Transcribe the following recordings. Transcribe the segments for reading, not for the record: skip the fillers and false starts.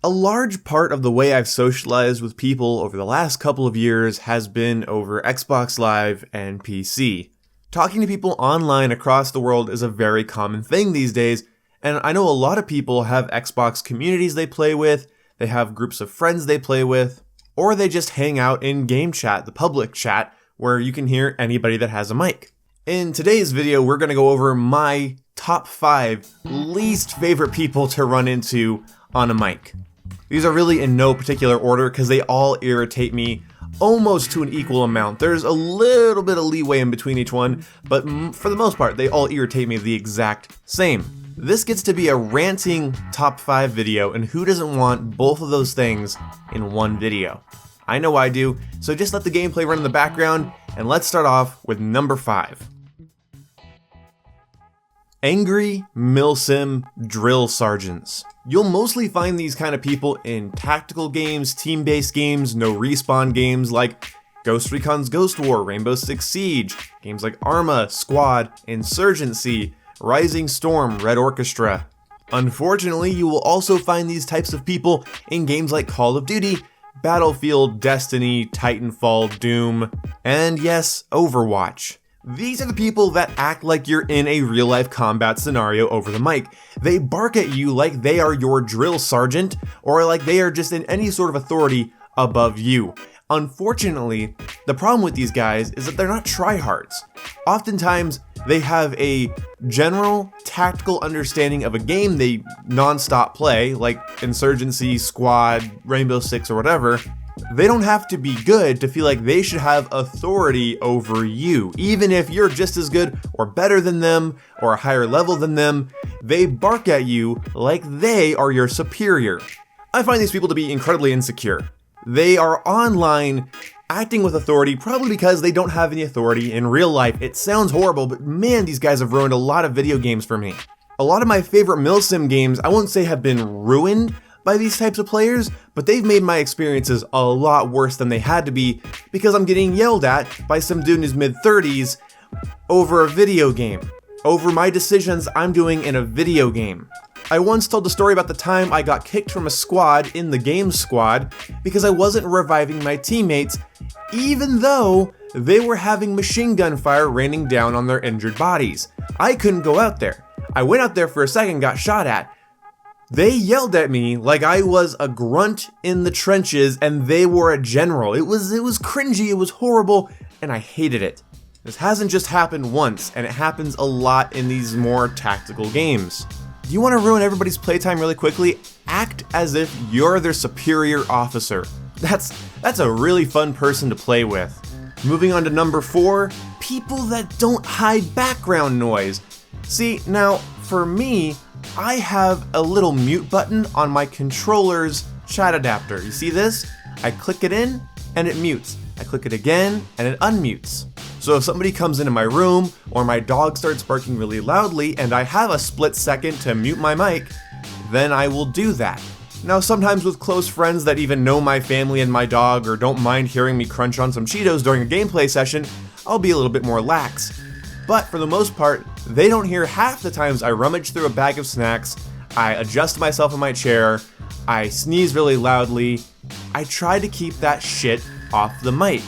A large part of the way I've socialized with people over the last couple of years has been over Xbox Live and PC. Talking to people online across the world is a very common thing these days, and I know a lot of people have Xbox communities they play with, they have groups of friends they play with, or they just hang out in game chat, the public chat, where you can hear anybody that has a mic. In today's video, we're going to go over my top 5 least favorite people to run into on a mic. These are really in no particular order because they all irritate me almost to an equal amount. There's a little bit of leeway in between each one, but for the most part, they all irritate me the exact same. This gets to be a ranting top 5 video, and who doesn't want both of those things in one video? I know I do, so just let the gameplay run in the background, and let's start off with number 5. Angry Milsim Drill Sergeants. You'll mostly find these kind of people in tactical games, team-based games, no respawn games like Ghost Recon's Ghost War, Rainbow Six Siege, games like Arma, Squad, Insurgency, Rising Storm, Red Orchestra. Unfortunately, you will also find these types of people in games like Call of Duty, Battlefield, Destiny, Titanfall, Doom, and yes, Overwatch. These are the people that act like you're in a real-life combat scenario over the mic. They bark at you like they are your drill sergeant, or like they are just in any sort of authority above you. Unfortunately, the problem with these guys is that they're not tryhards. Oftentimes, they have a general tactical understanding of a game they non-stop play, like Insurgency, Squad, Rainbow Six, or whatever. They don't have to be good to feel like they should have authority over you. Even if you're just as good or better than them or a higher level than them, they bark at you like they are your superior. I find these people to be incredibly insecure. They are online acting with authority probably because they don't have any authority in real life. It sounds horrible, but man, these guys have ruined a lot of video games for me. A lot of my favorite milsim games I won't say have been ruined by these types of players, but they've made my experiences a lot worse than they had to be because I'm getting yelled at by some dude in his mid-30s over a video game, over my decisions I'm doing in a video game. I once told the story about the time I got kicked from a squad in the game squad because I wasn't reviving my teammates, even though they were having machine gun fire raining down on their injured bodies. I couldn't go out there. I went out there for a second, got shot at. They yelled at me like I was a grunt in the trenches and they were a general. It was cringy, it was horrible, and I hated it. This hasn't just happened once, and it happens a lot in these more tactical games. Do you want to ruin everybody's playtime really quickly? Act as if you're their superior officer. That's a really fun person to play with. Moving on to number 4, people that don't hide background noise. See, now, for me, I have a little mute button on my controller's chat adapter. You see this? I click it in and it mutes. I click it again and it unmutes. So if somebody comes into my room or my dog starts barking really loudly and I have a split second to mute my mic, then I will do that. Now sometimes with close friends that even know my family and my dog or don't mind hearing me crunch on some Cheetos during a gameplay session, I'll be a little bit more lax. But for the most part, they don't hear half the times I rummage through a bag of snacks, I adjust myself in my chair, I sneeze really loudly. I try to keep that shit off the mic.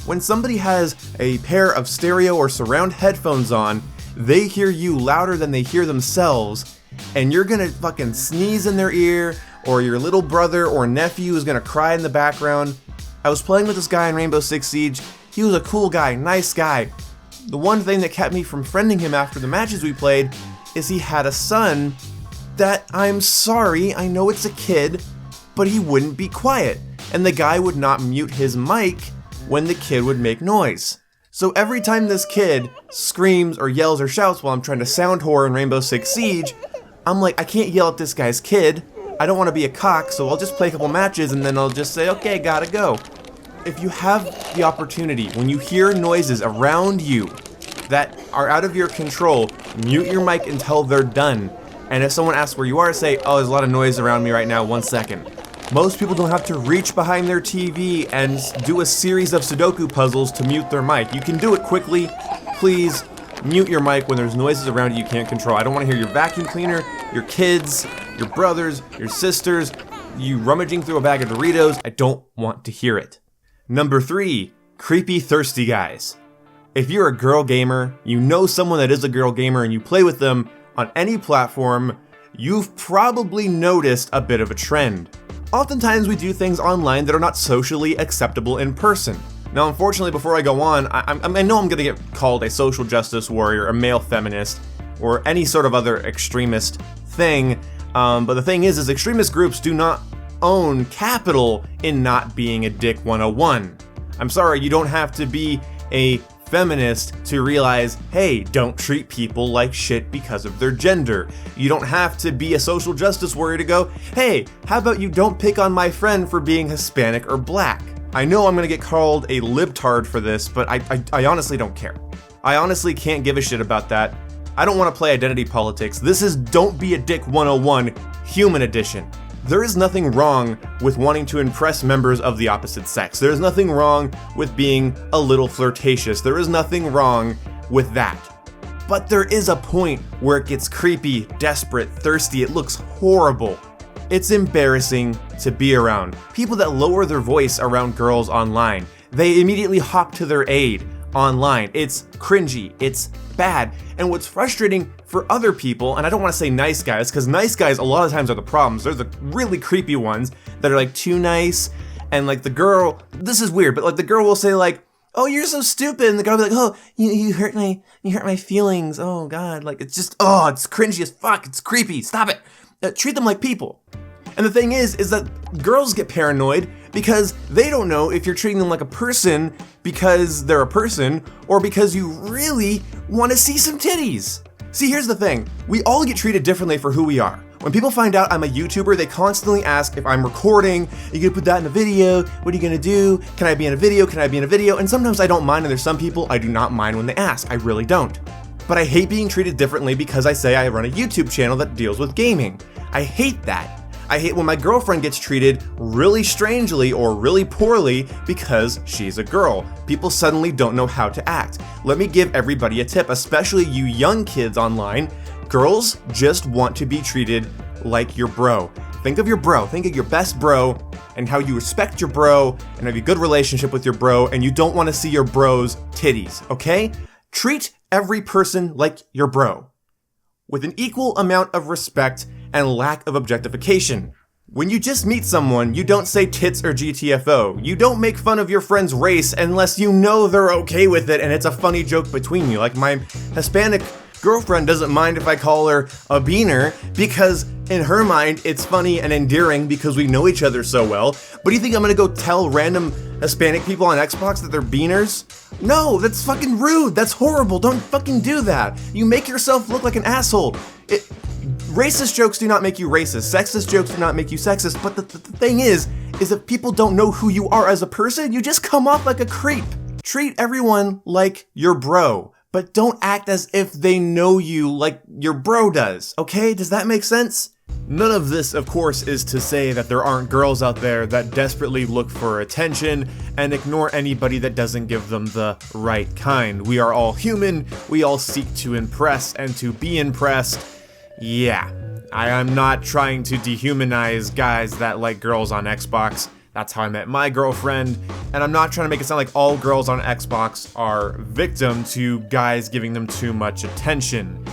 When somebody has a pair of stereo or surround headphones on, they hear you louder than they hear themselves, and you're gonna fucking sneeze in their ear, or your little brother or nephew is gonna cry in the background. I was playing with this guy in Rainbow Six Siege. He was a cool guy, nice guy. The one thing that kept me from friending him after the matches we played is he had a son that, I'm sorry, I know it's a kid, but he wouldn't be quiet, and the guy would not mute his mic when the kid would make noise. So every time this kid screams or yells or shouts while I'm trying to sound whore in Rainbow Six Siege, I'm like, I can't yell at this guy's kid. I don't want to be a cock, so I'll just play a couple matches and then I'll just say, okay, gotta go. If you have the opportunity, when you hear noises around you that are out of your control, mute your mic until they're done. And if someone asks where you are, say, oh, there's a lot of noise around me right now, 1 second. Most people don't have to reach behind their TV and do a series of Sudoku puzzles to mute their mic. You can do it quickly. Please mute your mic when there's noises around you can't control. I don't want to hear your vacuum cleaner, your kids, your brothers, your sisters, you rummaging through a bag of Doritos, I don't want to hear it. Number 3, creepy thirsty guys. If you're a girl gamer, you know someone that is a girl gamer and you play with them on any platform, you've probably noticed a bit of a trend. Oftentimes we do things online that are not socially acceptable in person. Now, unfortunately, before I go on, I know I'm gonna get called a social justice warrior, a male feminist, or any sort of other extremist thing, but the thing is extremist groups do not own capital in not being a dick 101. I'm sorry, you don't have to be a feminist to realize, hey, don't treat people like shit because of their gender. You don't have to be a social justice warrior to go, hey, how about you don't pick on my friend for being Hispanic or black? I know I'm gonna get called a libtard for this, but I honestly don't care. I honestly can't give a shit about that. I don't want to play identity politics. This is Don't Be a Dick 101, Human Edition. There is nothing wrong with wanting to impress members of the opposite sex. There is nothing wrong with being a little flirtatious. There is nothing wrong with that. But there is a point where it gets creepy, desperate, thirsty. It looks horrible. It's embarrassing to be around. People that lower their voice around girls online, they immediately hop to their aid online. It's cringy, it's bad. And what's frustrating for other people, and I don't want to say nice guys, because nice guys a lot of times are the problems. They're the really creepy ones that are like too nice, and like the girl, this is weird, but like the girl will say like, oh, you're so stupid, and the guy will be like, oh, you hurt my feelings, oh god, like it's just, oh, it's cringy as fuck, it's creepy, stop it. Treat them like people. And the thing is that girls get paranoid because they don't know if you're treating them like a person because they're a person or because you really want to see some titties. See, here's the thing. We all get treated differently for who we are. When people find out I'm a YouTuber, they constantly ask if I'm recording, are you gonna put that in a video? What are you gonna do? Can I be in a video? Can I be in a video? And sometimes I don't mind, and there's some people I do not mind when they ask. I really don't. But I hate being treated differently because I say I run a YouTube channel that deals with gaming. I hate that. I hate when my girlfriend gets treated really strangely or really poorly because she's a girl. People suddenly don't know how to act. Let me give everybody a tip, especially you young kids online. Girls just want to be treated like your bro. Think of your bro, think of your best bro and how you respect your bro and have a good relationship with your bro, and you don't want to see your bro's titties, okay? Treat every person like your bro, with an equal amount of respect and lack of objectification. When you just meet someone, you don't say tits or GTFO. You don't make fun of your friend's race unless you know they're okay with it and it's a funny joke between you. Like my Hispanic girlfriend doesn't mind if I call her a beaner because in her mind it's funny and endearing because we know each other so well. But do you think I'm gonna go tell random Hispanic people on Xbox that they're beaners? No, that's fucking rude. That's horrible. Don't fucking do that. You make yourself look like an asshole. Racist jokes do not make you racist. Sexist jokes do not make you sexist. But the thing is if people don't know who you are as a person, you just come off like a creep. Treat everyone like your bro, but don't act as if they know you like your bro does, okay? Does that make sense? None of this, of course, is to say that there aren't girls out there that desperately look for attention and ignore anybody that doesn't give them the right kind. We are all human. We all seek to impress and to be impressed. Yeah, I am not trying to dehumanize guys that like girls on Xbox. That's how I met my girlfriend. And I'm not trying to make it sound like all girls on Xbox are victim to guys giving them too much attention.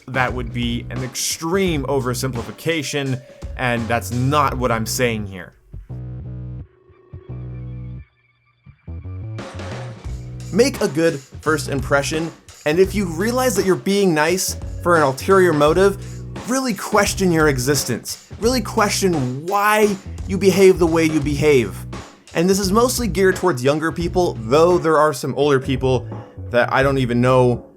That would be an extreme oversimplification, and that's not what I'm saying here. Make a good first impression, and if you realize that you're being nice for an ulterior motive, really question your existence. Really question why you behave the way you behave. And this is mostly geared towards younger people, though there are some older people that I don't even know.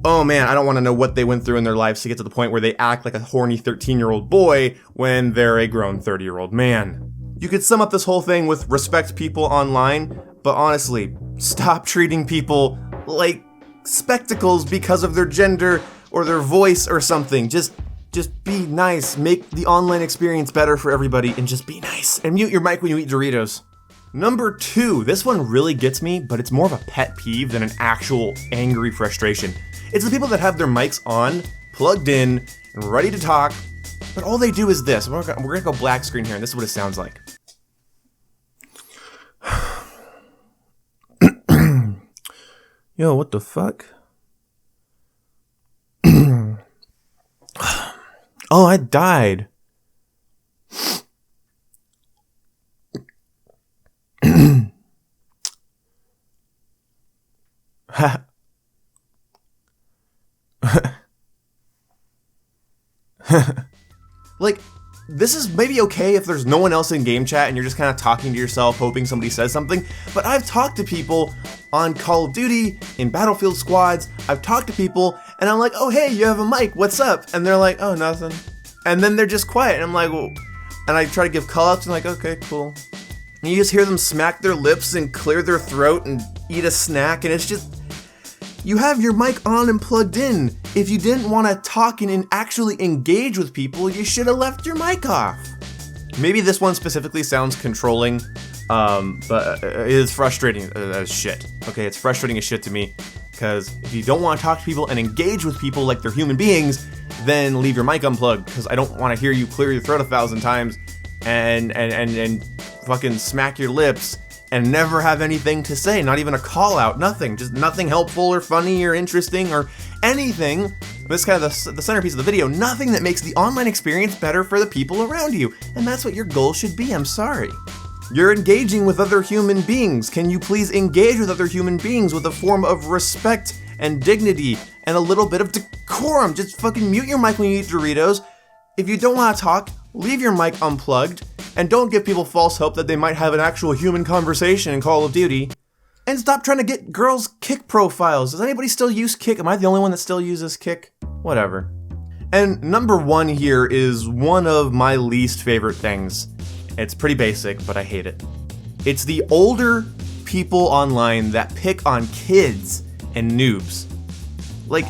Oh man, I don't want to know what they went through in their lives to get to the point where they act like a horny 13-year-old boy when they're a grown 30-year-old man. You could sum up this whole thing with respect people online, but honestly, stop treating people like spectacles because of their gender or their voice or something. Just be nice. Make the online experience better for everybody and just be nice. And mute your mic when you eat Doritos. Number 2, this one really gets me, but it's more of a pet peeve than an actual angry frustration. It's the people that have their mics on, plugged in, and ready to talk, But all they do is this. We're gonna go black screen here, and this is what it sounds like. Yo, what the fuck? Oh, I died. Like, this is maybe okay if there's no one else in game chat and you're just kind of talking to yourself, hoping somebody says something, but I've talked to people on Call of Duty, in Battlefield squads, I've talked to people, and I'm like, oh hey, you have a mic, what's up? And they're like, oh, nothing. And then they're just quiet, and I'm like, well, and I try to give call-outs, and I'm like, okay, cool. And you just hear them smack their lips and clear their throat and eat a snack, and it's just, you have your mic on and plugged in. If you didn't want to talk and actually engage with people, you should have left your mic off. Maybe this one specifically sounds controlling, but it is frustrating as shit. Okay, it's frustrating as shit to me, because if you don't want to talk to people and engage with people like they're human beings, then leave your mic unplugged, because I don't want to hear you clear your throat 1,000 times and fucking smack your lips and never have anything to say, not even a call out, nothing, just nothing helpful or funny or interesting or anything. This is kind of the centerpiece of the video, nothing that makes the online experience better for the people around you. And that's what your goal should be, I'm sorry. You're engaging with other human beings. Can you please engage with other human beings with a form of respect and dignity and a little bit of decorum? Just fucking mute your mic when you eat Doritos. If you don't want to talk, leave your mic unplugged. And don't give people false hope that they might have an actual human conversation in Call of Duty. And stop trying to get girls' Kick profiles. Does anybody still use Kick? Am I the only one that still uses Kick? Whatever. And number one here is one of my least favorite things. It's pretty basic, but I hate it. It's the older people online that pick on kids and noobs. Like,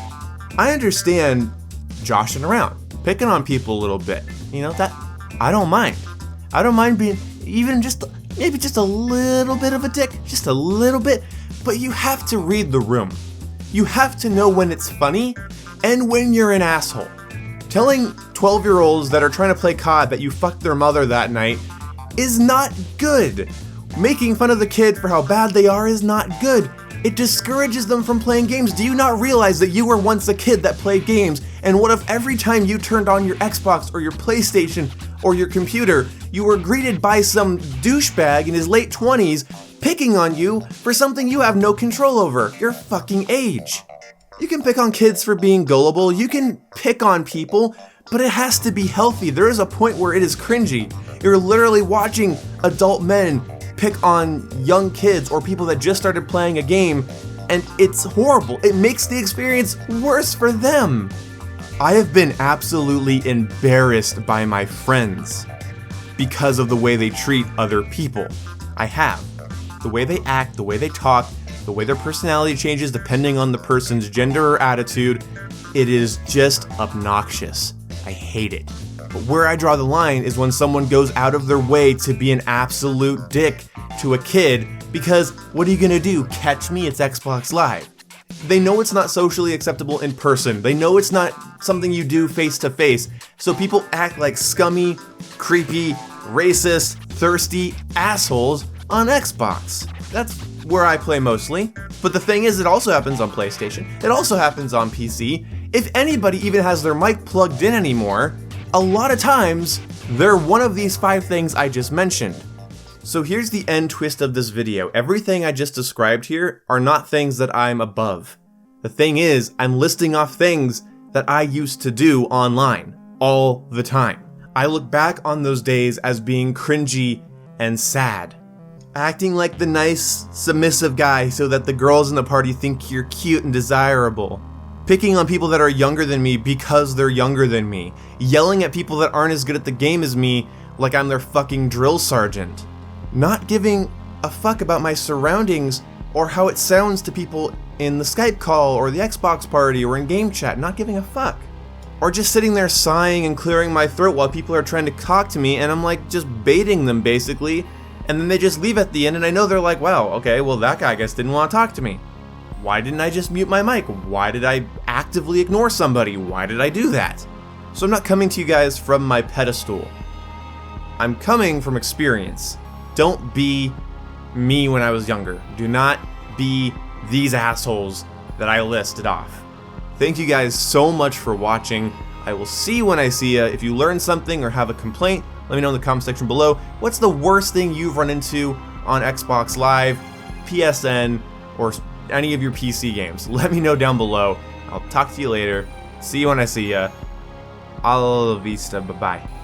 I understand joshing around, picking on people a little bit. You know, that I don't mind. I don't mind being even just, maybe just a little bit of a dick, just a little bit, but you have to read the room. You have to know when it's funny and when you're an asshole. Telling 12-year-olds that are trying to play COD that you fucked their mother that night is not good. Making fun of the kid for how bad they are is not good. It discourages them from playing games. Do you not realize that you were once a kid that played games? And what if every time you turned on your Xbox or your PlayStation or your computer, you were greeted by some douchebag in his late 20s picking on you for something you have no control over, your fucking age? You can pick on kids for being gullible, you can pick on people, but it has to be healthy. There is a point where it is cringy. You're literally watching adult men pick on young kids or people that just started playing a game, and it's horrible. It makes the experience worse for them. I have been absolutely embarrassed by my friends because of the way they treat other people. I have. The way they act, the way they talk, the way their personality changes depending on the person's gender or attitude, it is just obnoxious. I hate it. But where I draw the line is when someone goes out of their way to be an absolute dick to a kid, because what are you gonna do? Catch me, it's Xbox Live. They know it's not socially acceptable in person. They know it's not something you do face to face. So people act like scummy, creepy, racist, thirsty assholes on Xbox. That's where I play mostly. But the thing is, it also happens on PlayStation. It also happens on PC. If anybody even has their mic plugged in anymore, a lot of times, they're one of these 5 things I just mentioned. So here's the end twist of this video. Everything I just described here are not things that I'm above. The thing is, I'm listing off things that I used to do online, all the time. I look back on those days as being cringy and sad. Acting like the nice, submissive guy so that the girls in the party think you're cute and desirable. Picking on people that are younger than me because they're younger than me. Yelling at people that aren't as good at the game as me like I'm their fucking drill sergeant. Not giving a fuck about my surroundings or how it sounds to people in the Skype call or the Xbox party or in game chat. Not giving a fuck. Or just sitting there sighing and clearing my throat while people are trying to talk to me and I'm like just baiting them basically. And then they just leave at the end and I know they're like, wow, okay, well that guy I guess didn't want to talk to me. Why didn't I just mute my mic? Why did I actively ignore somebody? Why did I do that? So I'm not coming to you guys from my pedestal. I'm coming from experience. Don't be me when I was younger. Do not be these assholes that I listed off. Thank you guys so much for watching. I will see you when I see ya. If you learned something or have a complaint, let me know in the comment section below. What's the worst thing you've run into on Xbox Live, PSN, or any of your PC games? Let me know down below. I'll talk to you later. See you when I see ya. Alla vista, bye-bye.